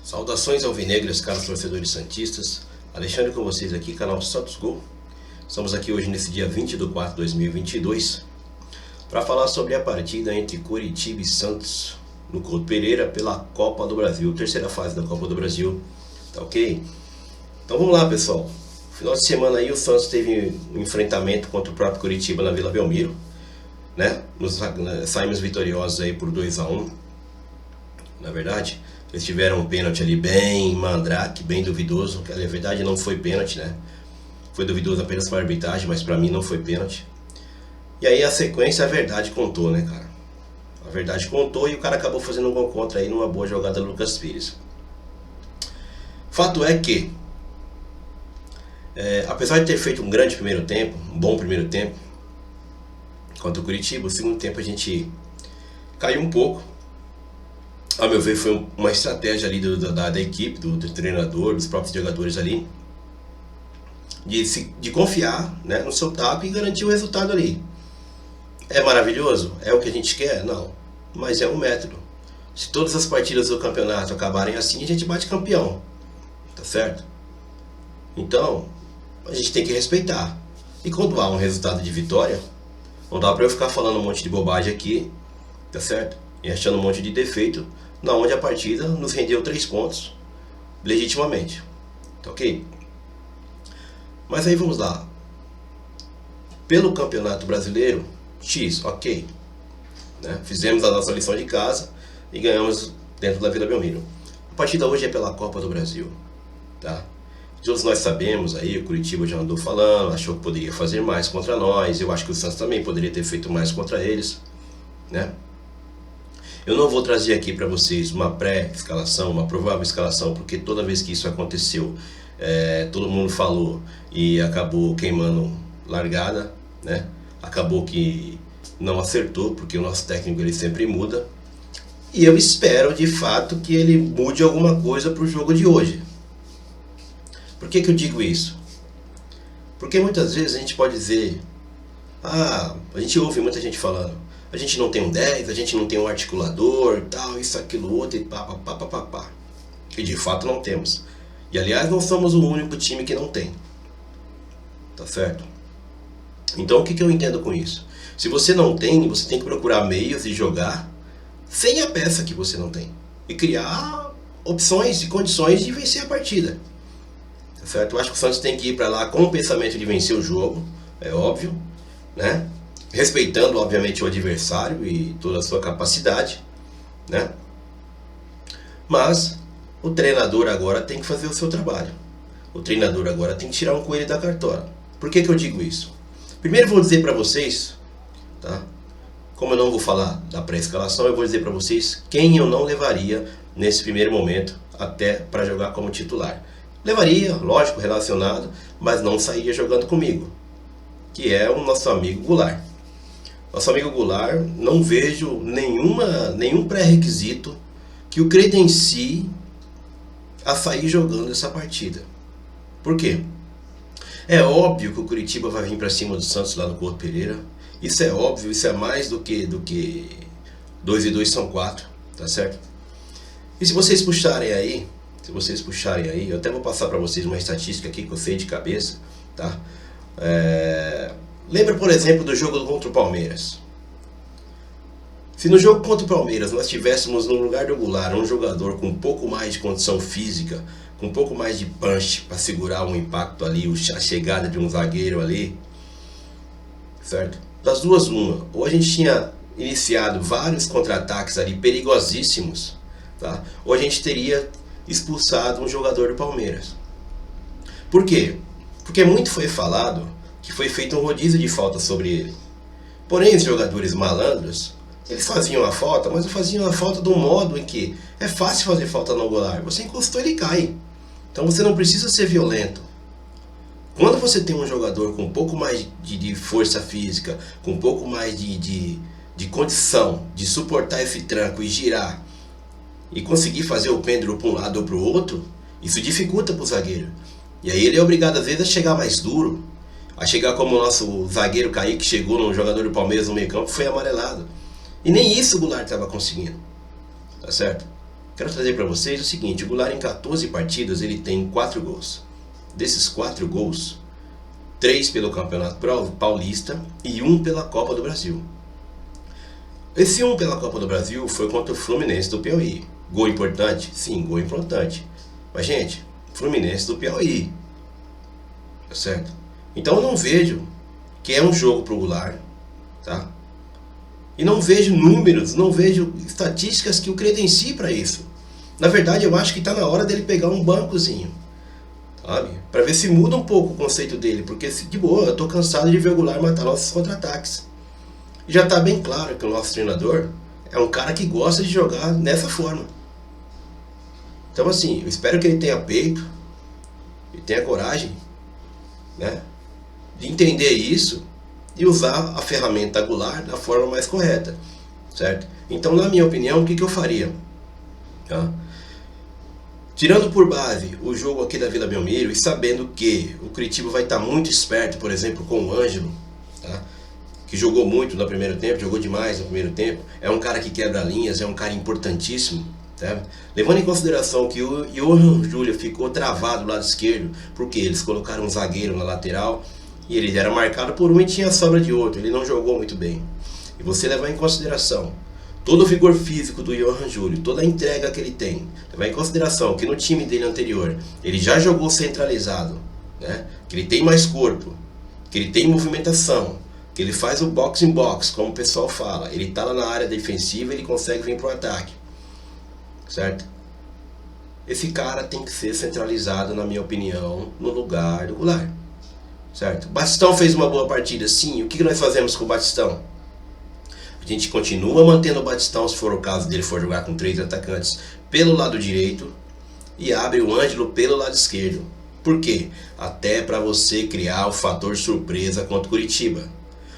Saudações alvinegras, caros torcedores santistas. Alexandre com vocês aqui, canal Santos Gol. Estamos aqui hoje nesse dia 20 de 4 de 2022 para falar sobre a partida entre Coritiba e Santos no Couto Pereira pela Copa do Brasil, terceira fase da Copa do Brasil, tá ok? Então vamos lá, pessoal. Final de semana aí o Santos teve um enfrentamento contra o próprio Coritiba na Vila Belmiro, né? Saímos vitoriosos aí por 2-1. Na verdade, eles tiveram um pênalti ali bem mandrake, bem duvidoso. Na verdade não foi pênalti, né? Foi duvidoso apenas para a arbitragem, mas para mim não foi pênalti. E aí a sequência, a verdade contou, né, cara? A verdade contou e o cara acabou fazendo um gol contra aí numa boa jogada do Lucas Pires. Fato é que, apesar de ter feito um grande primeiro tempo, um bom primeiro tempo contra o Coritiba, o segundo tempo a gente caiu um pouco. A meu ver, foi uma estratégia ali da equipe, do treinador, dos próprios jogadores ali, de confiar, né, no seu taco e garantir o resultado ali. É maravilhoso? É o que a gente quer? Não. Mas é um método. Se todas as partidas do campeonato acabarem assim, a gente bate campeão. Tá certo? Então, a gente tem que respeitar. E quando há um resultado de vitória, não dá pra eu ficar falando um monte de bobagem aqui, tá certo? E achando um monte de defeito, na onde a partida nos rendeu 3 pontos legitimamente, tá ok? Mas aí vamos lá. Pelo Campeonato Brasileiro, X, ok, né? Fizemos a nossa lição de casa e ganhamos dentro da Vila Belmiro. A partida hoje é pela Copa do Brasil, tá? Todos nós sabemos aí, o Coritiba já andou falando, achou que poderia fazer mais contra nós. Eu acho que o Santos também poderia ter feito mais contra eles, né? Eu não vou trazer aqui para vocês uma pré-escalação, uma provável escalação, porque toda vez que isso aconteceu, todo mundo falou e acabou queimando largada, né? Acabou que não acertou, porque o nosso técnico ele sempre muda. E eu espero de fato que ele mude alguma coisa para o jogo de hoje. Por que eu digo isso? Porque muitas vezes a gente pode dizer, a gente ouve muita gente falando, a gente não tem um 10, a gente não tem um articulador, tal, isso, aquilo, outro, e pá, pá, pá, pá, pá, pá. E de fato não temos. E aliás, não somos o único time que não tem. Tá certo? Então o que eu entendo com isso? Se você não tem, você tem que procurar meios de jogar sem a peça que você não tem. E criar opções e condições de vencer a partida. Tá certo? Eu acho que o Santos tem que ir para lá com o pensamento de vencer o jogo, é óbvio, né? Respeitando obviamente o adversário e toda a sua capacidade, né? Mas o treinador agora tem que fazer o seu trabalho. O treinador agora tem que tirar um coelho da cartola. Por que eu digo isso? Primeiro vou dizer para vocês, tá? Como eu não vou falar da pré-escalação, eu vou dizer para vocês quem eu não levaria nesse primeiro momento até para jogar como titular. Levaria, lógico, relacionado, mas não sairia jogando comigo, que é o nosso amigo Goulart. Nosso amigo Goulart, não vejo nenhum pré-requisito que o credencie a sair jogando essa partida. Por quê? É óbvio que o Coritiba vai vir para cima do Santos lá no Couto Pereira. Isso é óbvio, isso é mais do que 2 e 2 são 4, tá certo? E se vocês puxarem aí, eu até vou passar para vocês uma estatística aqui que eu sei de cabeça, tá? Lembra, por exemplo, do jogo contra o Palmeiras. Se no jogo contra o Palmeiras nós tivéssemos no lugar do Goulart um jogador com um pouco mais de condição física, com um pouco mais de punch para segurar um impacto ali, a chegada de um zagueiro ali, certo? Das duas uma, ou a gente tinha iniciado vários contra-ataques ali perigosíssimos, tá? Ou a gente teria expulsado um jogador do Palmeiras. Por quê? Porque muito foi falado que foi feito um rodízio de falta sobre ele. Porém, os jogadores malandros, eles faziam a falta, mas faziam a falta de um modo em que é fácil fazer falta no Goulart. Você encostou, ele cai. Então você não precisa ser violento. Quando você tem um jogador com um pouco mais de força física, com um pouco mais de condição de suportar esse tranco e girar, e conseguir fazer o pêndulo para um lado ou para o outro, isso dificulta para o zagueiro. E aí ele é obrigado às vezes a chegar mais duro, a chegar como o nosso zagueiro Kaique chegou no jogador do Palmeiras no meio campo, foi amarelado. E nem isso o Goulart estava conseguindo, tá certo? Quero trazer para vocês o seguinte: o Goulart em 14 partidas ele tem 4 gols. Desses 4 gols, 3 pelo Campeonato Paulista e 1 pela Copa do Brasil. Esse 1 pela Copa do Brasil foi contra o Fluminense do Piauí. Gol importante? Sim, gol importante. Mas, gente, Fluminense do Piauí. Tá certo? Então eu não vejo que é um jogo pro Goulart, tá? E não vejo números, não vejo estatísticas que o credenciem para isso. Na verdade, eu acho que está na hora dele pegar um bancozinho, sabe? Para ver se muda um pouco o conceito dele, porque de boa, eu tô cansado de ver o Goulart matar nossos contra-ataques. E já está bem claro que o nosso treinador é um cara que gosta de jogar dessa forma. Então assim, eu espero que ele tenha peito e tenha coragem, né, de entender isso e usar a ferramenta Goulart da forma mais correta, certo? Então, na minha opinião, o que eu faria? Tá? Tirando por base o jogo aqui da Vila Belmiro e sabendo que o Curitiba vai estar muito esperto, por exemplo, com o Ângelo, tá? Que jogou muito no primeiro tempo, jogou demais no primeiro tempo, é um cara que quebra linhas, é um cara importantíssimo, tá? Levando em consideração que o Johan Júlio ficou travado do lado esquerdo, porque eles colocaram um zagueiro na lateral e ele era marcado por um e tinha sobra de outro, ele não jogou muito bem. E você levar em consideração todo o vigor físico do Johan Júlio, toda a entrega que ele tem, levar em consideração que no time dele anterior ele já jogou centralizado, né? Que ele tem mais corpo, que ele tem movimentação, que ele faz o box in box, como o pessoal fala, ele está lá na área defensiva, ele consegue vir para o ataque, certo? Esse cara tem que ser centralizado, na minha opinião, no lugar do Goulart, certo? Batistão fez uma boa partida, sim. O que nós fazemos com o Batistão? A gente continua mantendo o Batistão, se for o caso dele for jogar com 3 atacantes, pelo lado direito e abre o Ângelo pelo lado esquerdo. Por quê? Até para você criar o fator surpresa contra o Curitiba.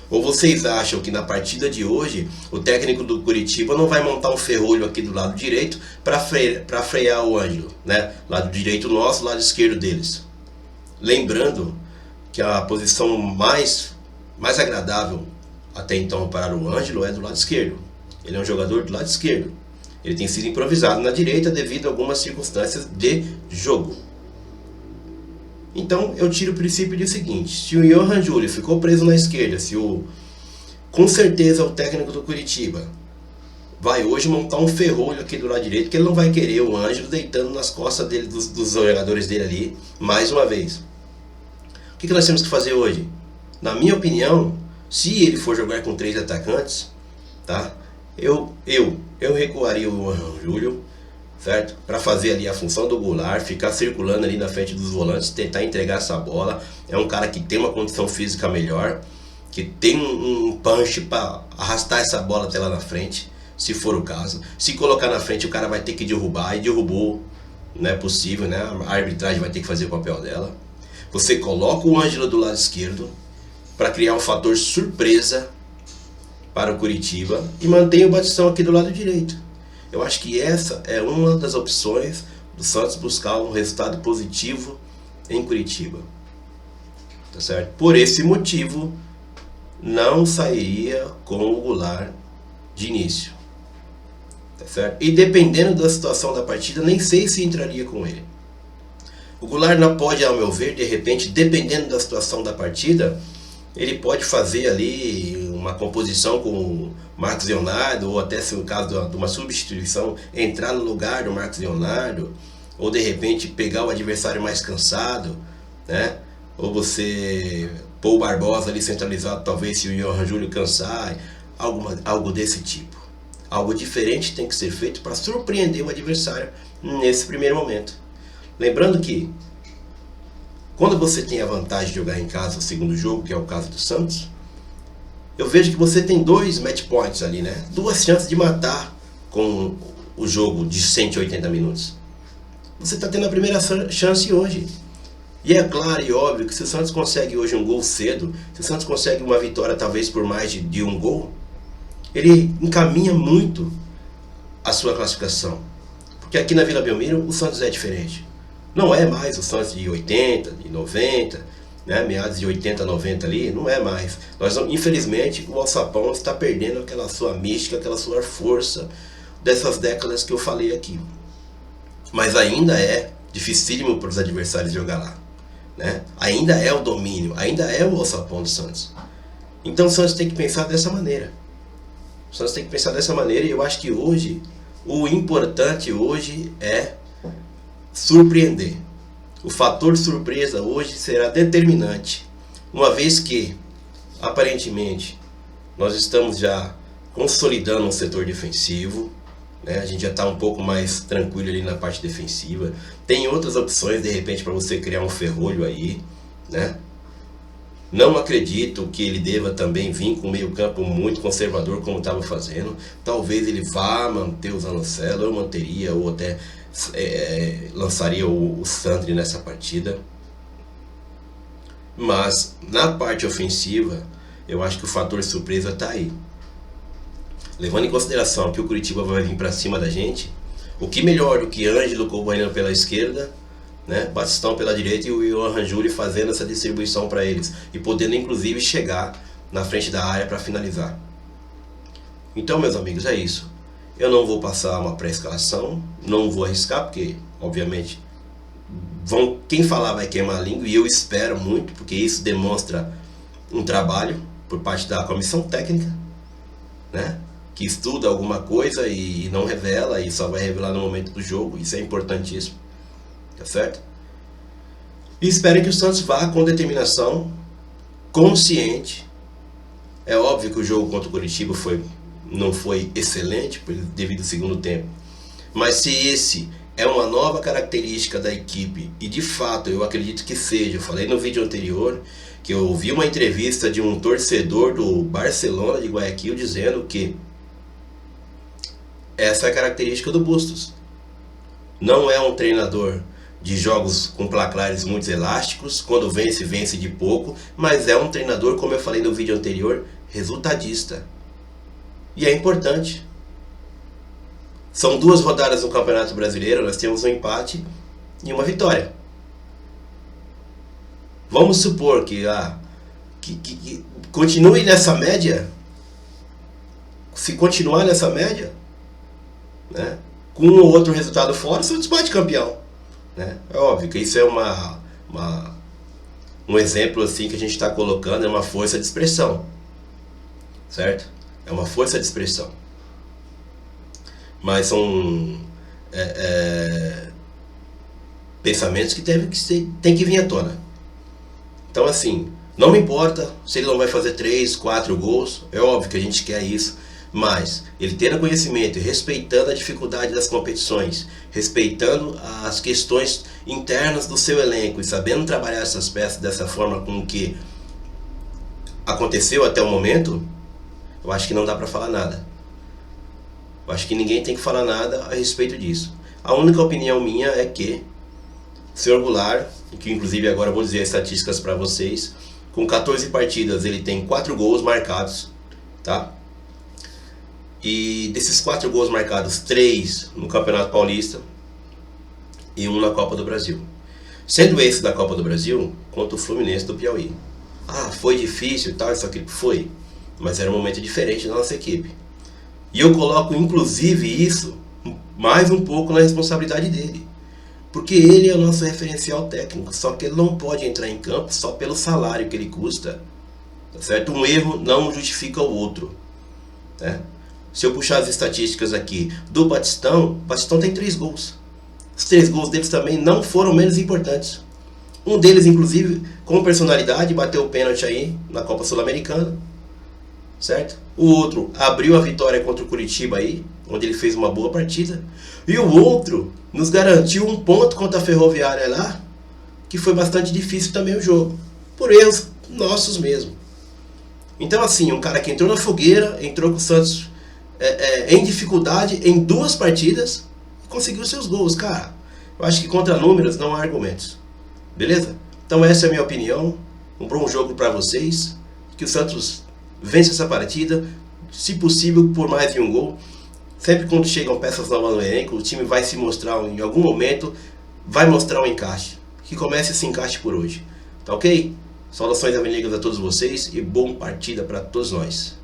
Ou vocês acham que na partida de hoje o técnico do Curitiba não vai montar um ferrolho aqui do lado direito para frear o Ângelo, né? Lado direito nosso, lado esquerdo deles. Lembrando que a posição mais agradável até então para o Ângelo é do lado esquerdo. Ele é um jogador do lado esquerdo. Ele tem sido improvisado na direita devido a algumas circunstâncias de jogo. Então eu tiro o princípio do seguinte: se o Johan Júlio ficou preso na esquerda, com certeza o técnico do Curitiba vai hoje montar um ferrolho aqui do lado direito, que ele não vai querer o Ângelo deitando nas costas dele, dos jogadores dele ali, mais uma vez. O que nós temos que fazer hoje? Na minha opinião, se ele for jogar com 3 atacantes, tá? Eu recuaria o Johan Júlio, certo? Para fazer ali a função do Goulart, ficar circulando ali na frente dos volantes, tentar entregar essa bola. É um cara que tem uma condição física melhor, que tem um punch para arrastar essa bola até lá na frente, se for o caso. Se colocar na frente, o cara vai ter que derrubar, e derrubou, não é possível, né? A arbitragem vai ter que fazer o papel dela. Você coloca o Ângelo do lado esquerdo para criar um fator surpresa para o Curitiba e mantém o Batistão aqui do lado direito. Eu acho que essa é uma das opções do Santos buscar um resultado positivo em Curitiba, tá certo? Por esse motivo, não sairia com o Goulart de início, tá certo? E dependendo da situação da partida, nem sei se entraria com ele. O Goulart não pode, ao meu ver, de repente, dependendo da situação da partida, ele pode fazer ali uma composição com o Marcos Leonardo, ou até se no caso de uma substituição, entrar no lugar do Marcos Leonardo, ou de repente pegar o adversário mais cansado, né? Ou você pôr o Barbosa ali centralizado, talvez se o Johan Júlio cansar, algo desse tipo. Algo diferente tem que ser feito para surpreender o adversário nesse primeiro momento. Lembrando que quando você tem a vantagem de jogar em casa o segundo jogo, que é o caso do Santos, eu vejo que você tem 2 match points ali, né? 2 chances de matar com o jogo de 180 minutos. Você está tendo a primeira chance hoje. E é claro e óbvio que se o Santos consegue hoje um gol cedo, se o Santos consegue uma vitória talvez por mais de um gol, ele encaminha muito a sua classificação. Porque aqui na Vila Belmiro o Santos é diferente. Não é mais o Santos de 80, de 90, né, meados de 80, 90 ali, não é mais. Infelizmente, o Alçapão está perdendo aquela sua mística, aquela sua força dessas décadas que eu falei aqui. mas ainda é dificílimo para os adversários jogar lá, né? Ainda é o domínio, ainda é o alçapão do Santos. Então o Santos tem que pensar dessa maneira. O Santos tem que pensar dessa maneira, e eu acho que hoje, o importante hoje é surpreender. O fator surpresa hoje será determinante, uma vez que, aparentemente, nós estamos já consolidando um setor defensivo, né? A gente já está um pouco mais tranquilo ali na parte defensiva. Tem outras opções, de repente, para você criar um ferrolho aí, né? Não acredito que ele deva também vir com um meio campo muito conservador como estava fazendo. Talvez ele vá manter o Zanocelo, eu manteria, ou até lançaria o Sandri nessa partida. Mas na parte ofensiva, eu acho que o fator surpresa está aí. Levando em consideração que o Curitiba vai vir para cima da gente, o que melhor do que Ângelo Cobanhano pela esquerda, né? Batistão pela direita e o Johan Ranjuli fazendo essa distribuição para eles e podendo inclusive chegar na frente da área para finalizar. Então, meus amigos, é isso. Eu não vou passar uma pré-escalação, não vou arriscar porque, obviamente, quem falar vai queimar a língua, e eu espero muito, porque isso demonstra um trabalho por parte da comissão técnica, né? Que estuda alguma coisa e não revela, e só vai revelar no momento do jogo. Isso é importantíssimo. Tá certo? E espero que o Santos vá com determinação, consciente. É óbvio que o jogo contra o Curitiba não foi excelente devido ao segundo tempo. Mas se esse é uma nova característica da equipe, e de fato eu acredito que seja, eu falei no vídeo anterior que eu ouvi uma entrevista de um torcedor do Barcelona de Guayaquil dizendo que essa é a característica do Bustos. Não é um treinador de jogos com placares muito elásticos, quando vence, vence de pouco, mas é um treinador, como eu falei no vídeo anterior, resultadista. E é importante. São 2 rodadas no Campeonato Brasileiro, nós temos um empate e uma vitória. Vamos supor que continue nessa média. Se continuar nessa média, né, com um ou outro resultado fora, o Santos bate campeão. Né? É óbvio que isso é um exemplo assim que a gente está colocando, é uma força de expressão, certo? É uma força de expressão, mas são pensamentos que tem que vir à tona. Então assim, não me importa se ele não vai fazer 3, 4 gols, é óbvio que a gente quer isso, mas ele tendo conhecimento e respeitando a dificuldade das competições, respeitando as questões internas do seu elenco e sabendo trabalhar essas peças dessa forma com que aconteceu até o momento, eu acho que não dá para falar nada. Eu acho que ninguém tem que falar nada a respeito disso. A única opinião minha é que o senhor Goulart, que inclusive agora eu vou dizer as estatísticas para vocês, com 14 partidas ele tem 4 gols marcados, tá? E desses 4 gols marcados, 3 no Campeonato Paulista e 1 na Copa do Brasil. Sendo esse da Copa do Brasil contra o Fluminense do Piauí. Ah, foi difícil e tal, isso aqui foi. Mas era um momento diferente da nossa equipe. E eu coloco inclusive isso mais um pouco na responsabilidade dele. Porque ele é o nosso referencial técnico, só que ele não pode entrar em campo só pelo salário que ele custa. Tá certo? Um erro não justifica o outro. Né? Se eu puxar as estatísticas aqui do Batistão, o Batistão tem 3 gols. Os 3 gols deles também não foram menos importantes. Um deles, inclusive, com personalidade, bateu o pênalti aí na Copa Sul-Americana. Certo? O outro abriu a vitória contra o Curitiba aí, onde ele fez uma boa partida. E o outro nos garantiu um ponto contra a Ferroviária lá, que foi bastante difícil também o jogo. Por erros nossos mesmo. Então assim, um cara que entrou na fogueira, entrou com o Santos em dificuldade em 2 partidas e conseguiu seus gols, cara. Eu acho que contra números não há argumentos. Beleza? Então essa é a minha opinião. Um bom jogo para vocês. Que o Santos vence essa partida, se possível por mais de um gol. Sempre quando chegam peças novas no elenco, o time vai se mostrar, em algum momento, vai mostrar um encaixe. Que comece esse encaixe por hoje. Tá ok? Saudações amigas a todos vocês e boa partida para todos nós.